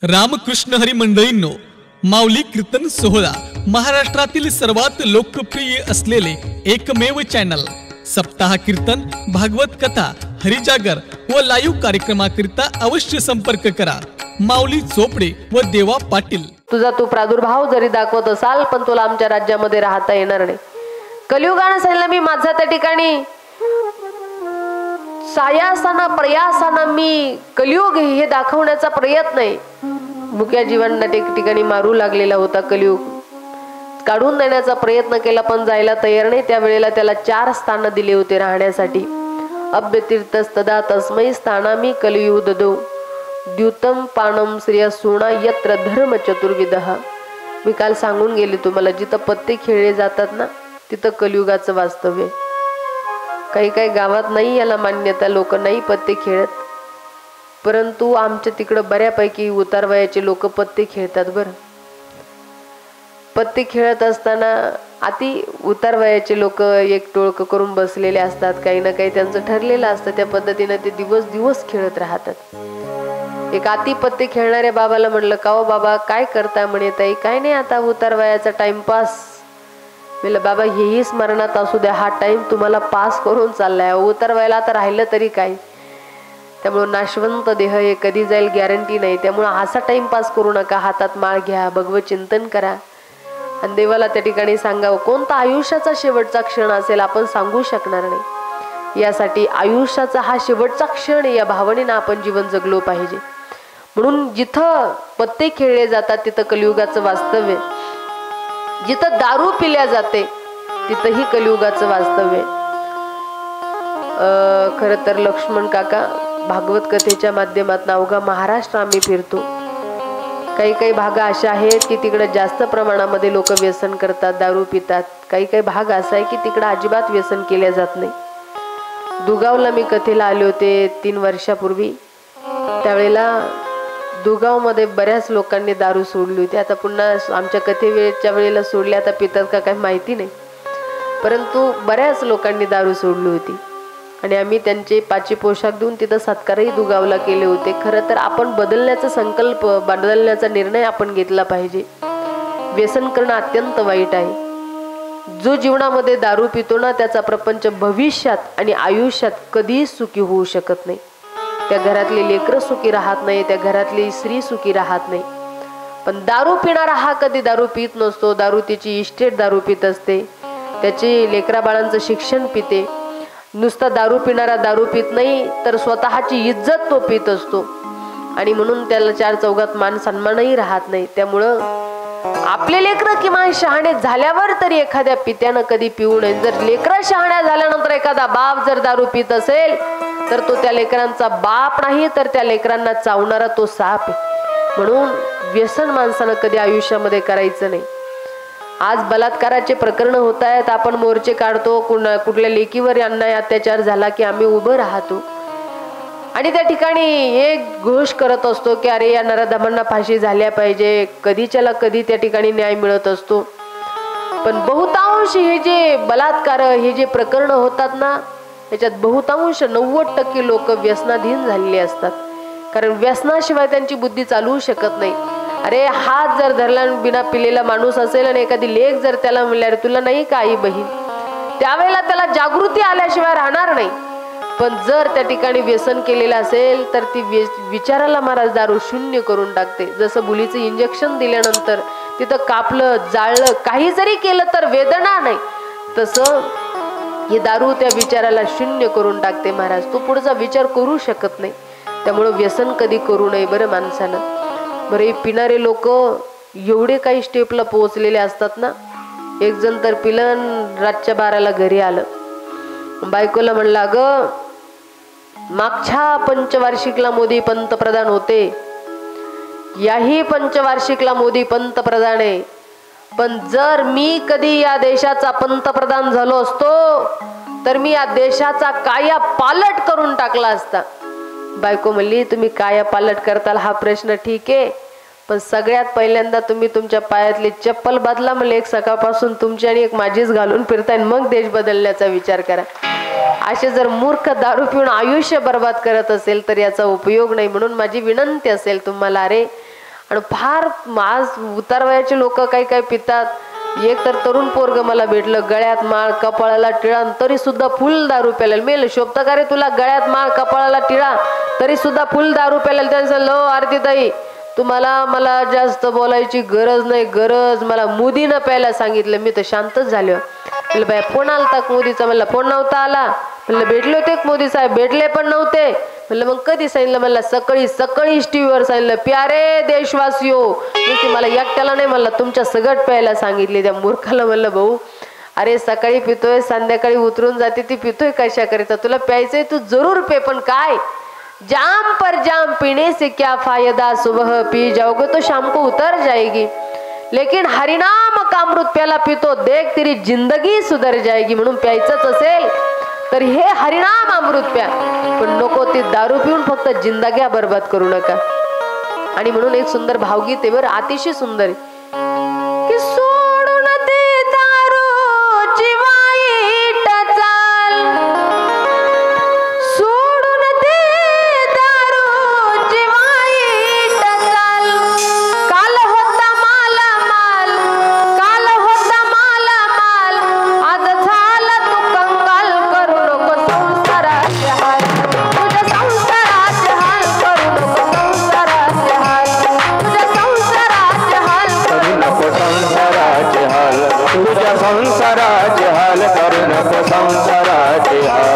रामकृष्ण हरी मंडळींनो, माऊली कीर्तन सोहळा महाराष्ट्रातील सर्वात लोकप्रिय असलेले एकमेव चॅनल सप्ताह कीर्तन, भागवत कथा, हरिजागर व लाईव्ह कार्यक्रमाकरिता अवश्य संपर्क करा. माऊली चोपडे व देवा पाटील. तुझा तू प्रादुर्भाव जरी दाखवत असाल पण तुला आमच्या राज्यामध्ये राहता येणार नाही. कलियुगाने सांगितलं मी माझा त्या ठिकाणी सायासाना प्रयासाना मी कलियुग हे दाखवण्याचा प्रयत्न आहे. मुक्या जीवांना ठिकाणी मारू लागलेला होता कलियुग, काढून देण्याचा प्रयत्न केला पण जायला तयार नाही. त्यावेळेला त्याला 4 स्थान दिले होते राहण्यासाठी. अभ्यतीर्थस्तदा तस्मै स्थानामी कलियुग ददो द्युतम पानम श्रिय सोना यत्र धर्म चतुर्विदः. मी काल सांगून गेले तुम्हाला, जिथं पत्ते खेळले जातात ना तिथं कलियुगाचं वास्तव्य. काही काही गावात नाही याला मान्यता, लोक नाही पत्ते खेळत, परंतु आमच्या तिकडं बऱ्यापैकी उतारवयाचे लोक पत्ते खेळतात. बरं, पत्ते खेळत असताना अति उतारवयाचे लोक एक टोळक करून बसलेले असतात. काही ना काही त्यांचं ठरलेलं असतं, त्या पद्धतीने ते दिवस दिवस खेळत राहतात. एक अति पत्ते खेळणाऱ्या बाबाला म्हणलं, का हो बाबा काय करता? म्हणे ताई काय नाही, आता उतारवयाचा टाइमपास. म्हणलं बाबा हेही स्मरणात असू द्या, हा टाइम तुम्हाला पास करून चाललाय, उतारवायला आता राहिलं तरी काय. त्यामुळे नाशवंत देह हे कधी जाईल गॅरंटी नाही. त्यामुळे असा टाइमपास करू नका, हातात माळ घ्या, भगवत चिंतन करा आणि देवाला त्या ठिकाणी सांगावं. कोणता आयुष्याचा शेवटचा क्षण असेल आपण सांगू शकणार नाही. यासाठी आयुष्याचा हा शेवटचा क्षण या भावनेनं आपण जीवन जगलो पाहिजे. म्हणून जिथं पत्ते खेळले जातात तिथं कलियुगाचं वास्तव्य, जिथं दारू पिल्या जाते तिथंही कलियुगाचं वास्तव्य. खरं तर लक्ष्मण काका भागवत कथेच्या माध्यमातून अवघा महाराष्ट्र आम्ही फिरतो. काही काही भाग अशा आहेत की तिकडे जास्त प्रमाणामध्ये लोक व्यसन करतात, दारू पितात. काही काही भाग असा आहे की तिकडे अजिबात व्यसन केल्या जात नाही. दुगावला मी कथेला आले होते 3 वर्षापूर्वी. त्यावेळेला दुगावमध्ये बऱ्याच लोकांनी दारू सोडली होती. आता पुन्हा आमच्या कथेच्या वेळेला सोडली, आता पितात का काही माहिती नाही, परंतु बऱ्याच लोकांनी दारू सोडली होती आणि आम्ही त्यांचे 5 पोशाख देऊन तिथं सत्कारही दुगावला केले होते. खरं तर आपण बदलण्याचा संकल्प, बदलण्याचा निर्णय आपण घेतला पाहिजे. व्यसन करणं अत्यंत वाईट आहे. जो जीवनामध्ये दारू पितो ना त्याचा प्रपंच भविष्यात आणि आयुष्यात कधीही सुखी होऊ शकत नाही. त्या घरातले लेकरं सुखी राहत नाही, त्या घरातली स्त्री सुखी राहत नाही. पण दारू पिणारा हा कधी दारू पित नसतो. दारू त्याची इस्टेट दारू पित असते, त्याची लेकरा बाळांचं शिक्षण पिते. नुसता दारू पिणारा दारू पित नाही तर स्वतःची इज्जत तो पित असतो आणि म्हणून त्याला 4 चौघात मान सन्मानही राहत नाही. त्यामुळं आपले लेकरं किमान शहाणे झाल्यावर तरी एखाद्या पित्यानं कधी पिऊ नये. जर लेकरं शहाण्या झाल्यानंतर एखादा बाप जर दारू पित असेल तर तो त्या लेकरांचा बाप नाही, तर त्या लेकरांना चावणारा तो साप आहे. म्हणून व्यसन माणसानं कधी आयुष्यामध्ये करायचं नाही. आज बलात्काराचे प्रकरण होत आहेत, आपण मोर्चे काढतो, कुठल्या लेकीवर अन्याय अत्याचार झाला की आम्ही उभं राहतो आणि त्या ठिकाणी एक घोष करत असतो की अरे या नराधमांना फाशी झाल्या पाहिजे. कधीच्याला कधी त्या ठिकाणी न्याय मिळत असतो. पण बहुतांश हे जे बलात्कार, हे जे प्रकरण होतात ना, याच्यात बहुतांश 90% लोक व्यसनाधीन झालेले असतात. कारण व्यसनाशिवाय त्यांची बुद्धी चालवू शकत नाही. अरे हात जर धरला बिना पिलेला माणूस असेल आणि एखादी लेक जर त्याला म्हणल्या अरे तुला नाही का आई बहीण, त्यावेळेला त्याला जागृती आल्याशिवाय राहणार नाही. पण जर त्या ठिकाणी व्यसन केलेलं असेल तर ती विचाराला महाराज दारू शून्य करून टाकते. जसं मुलीचं इंजेक्शन दिल्यानंतर तिथं कापलं, जाळलं, काही जरी केलं तर वेदना नाही, तसं ही दारू त्या विचाराला शून्य करून टाकते महाराज. तो पुढचा विचार करू शकत नाही. त्यामुळं व्यसन कधी करू नये बरं माणसानं. बरं, हे पिणारे लोक एवढे काही स्टेपला पोहोचलेले असतात ना. एक जण तर पिलन रातच्या 12ला घरी आलं, बायकोला म्हणलं अगं मागच्या पंचवार्षिकला मोदी पंतप्रधान होते, याही पंचवार्षिकला मोदी पंतप्रधान आहे, पण जर मी कधी या देशाचा पंतप्रधान झालो असतो तर मी या देशाचा काया पालट करून टाकला असता. बायको म्हणली तुम्ही काया पालट करताल हा प्रश्न ठीक आहे, पण सगळ्यात पहिल्यांदा तुम्ही तुमच्या पायातली चप्पल बदला. म्हणले एक सकाळपासून तुमची आणि एक माझीच घालून फिरताय, मग देश बदलण्याचा विचार करा. असे जर मूर्ख दारू पिऊन आयुष्य बर्बाद करत असेल तर याचा उपयोग नाही. म्हणून माझी विनंती असेल तुम्हाला, अरे आणि फार आज उतारवयाचे लोक काही काही पितात. एक तर तरुण पोरग मला भेटलं, गळ्यात माळ कपाळाला टिळा तरी सुद्धा फुल दारू प्यायला. मेल शोभता का रे तुला, गळ्यात माळ कपाळाला टिळा तरी सुद्धा फुल दारू प्यायला. त्यांचं लो आरतीताई तुम्हाला मला जास्त बोलायची गरज नाही, गरज मला मोदीनं प्यायला सांगितलं. मी तर शांतच झालो. म्हणलं बाय फोन आलता मोदीचा, म्हणलं फोन नव्हता आला. म्हणलं भेटले होते मोदी साहेब, भेटले पण नव्हते. म्हणलं मग कधी सांगितलं, म्हणलं सकाळी सकाळीच टीव्हीवर सांगितलं. प्यारे देशवासियो, मला एकट्याला नाही म्हणलं तुमच्या सगट प्यायला सांगितले. त्या मूर्खाला म्हणलं भाऊ अरे सकाळी पितोय संध्याकाळी उतरून जाते ती पितोय कशा करिता, तुला प्यायचंय तू जरूर पे, पण काय जाम पर जाम पीने से क्या फायदा, सुबह पी जाओगे तो शाम को उतर जाएगी, लेकिन हरिनाम का अमृत प्याला पितो देख तेरी जिंदगी सुधर जाएगी. म्हणून प्यायचंच असेल तर हे हरिनाम अमृत प्या, पण नको ती दारू पिऊन फक्त जिंदग्या बर्बाद करू नका. आणि म्हणून एक सुंदर भावगीत आहे बरं, अतिशय सुंदर की सोडून दे दारूची वाईट चाल, सोडून दे दारूची वाईट चाल, काल होता माला माल, काल होता माला माल, आज झाला तू कंगाल, करू नको संसाराचे हाल, तुझ्या संसाराचे हाल, करू नको संसाराचे हाल, तुझ्या संसाराचे हाल, करू नको संसाराचे हाल, तुझ्या संसाराचे हाल, करू नको संसाराचे हाल.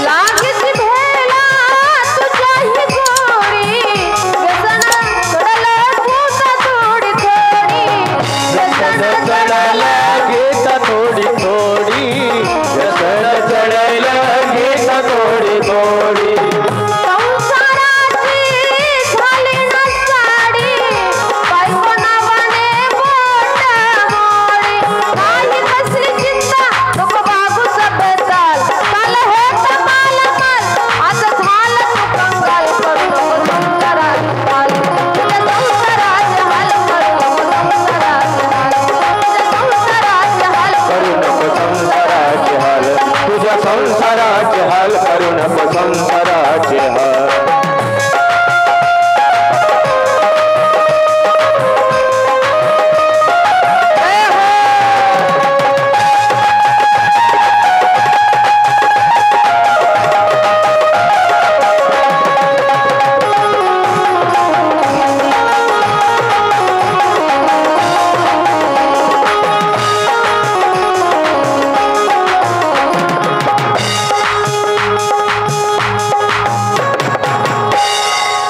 लागीची भेला तुझ्याही गोरी, व्यसना चढलं भूता थोडी थोडी, व्यसन चढायला घेता थोडी थोडी, व्यसन चढायला घेता थोडी थोडी, संसाराची झाली ना साडी, बायको नावाने बोट मोडी, नाही कसली चिंता नको बाबू सबेताल, काल होता माल माल, आज झालं तू कंगाल, करू नको संसाराचे हाल, तुझ्या संसाराचे हाल, करू नको संसाराचे हाल, तुझ्या संसाराचे हाल, करू नको संसाराचे हाल, तुझ्या संसाराचे हाल, करू नको संसाराचे हाल.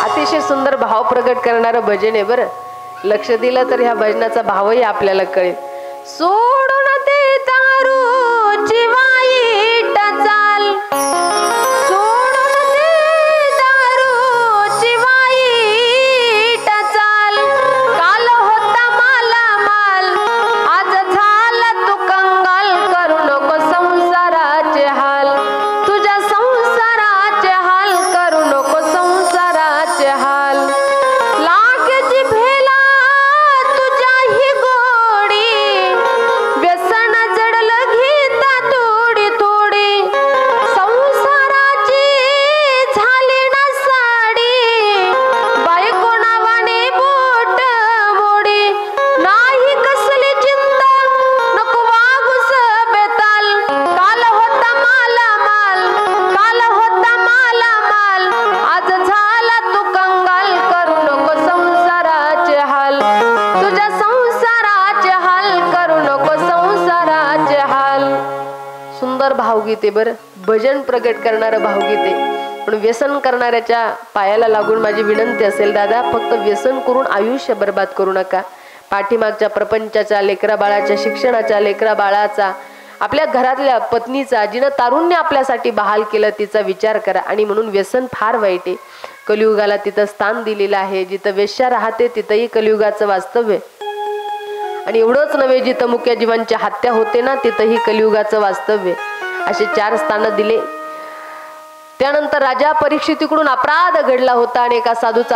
अतिशय सुंदर भाव प्रगट करणारं भजन आहे बरं. लक्ष दिलं तर ह्या भजनाचा भावही आपल्याला कळेल. सोडून दे दारूची वाईट चाल, सोडून दे दारूची वाईट चाल, काल होता माला माल, आज झाला तू कंगाल, करू नको संसाराचे हाल, तुझ्या संसाराचे हाल, करू नको संसाराचे हाल. लागेची भेला तुझ्याही गोडी, व्यसन जडलं घेता थोडी थोडी, संसाराची झाली ना साडी, बायको नावाने बोट मोडी, नाही कसली चिंता नको वागूस बेताल, काल होता माला माल, काल होता माला माल, आज झाला तू कंगाल, करू नको संसाराचे हाल, तुझ्या संसाराचे हाल, करू नको संसाराचे हाल. सुंदर भावगीते बरं, भजन प्रगट करणारं भावगीते. पण व्यसन करणाऱ्याच्या पायाला लागून माझी विनंती असेल दादा, फक्त व्यसन करून आयुष्य बर्बाद करू नका. पाठीमागच्या प्रपंचाच्या, लेकरा बाळाच्या शिक्षणाच्या, लेकरा बाळाचा, आपल्या घरातल्या पत्नीचा, जिनं तारुण्य आपल्यासाठी बहाल केलं तिचा विचार करा. आणि म्हणून व्यसन फार वाईट आहे. कलियुगाला तिथं स्थान दिलेलं आहे. जिथं वेश्या राहते तिथंही कलियुगाचं वास्तव्य. आणि एवढंच नव्हे, जिथं मुक्या जीवांची हत्या होते ना तिथंही कलियुगाचं वास्तव्य. असे 4 स्थानं दिले. त्यानंतर राजा परीक्षितीकडून अपराध घडला होता आणि एका साधूचा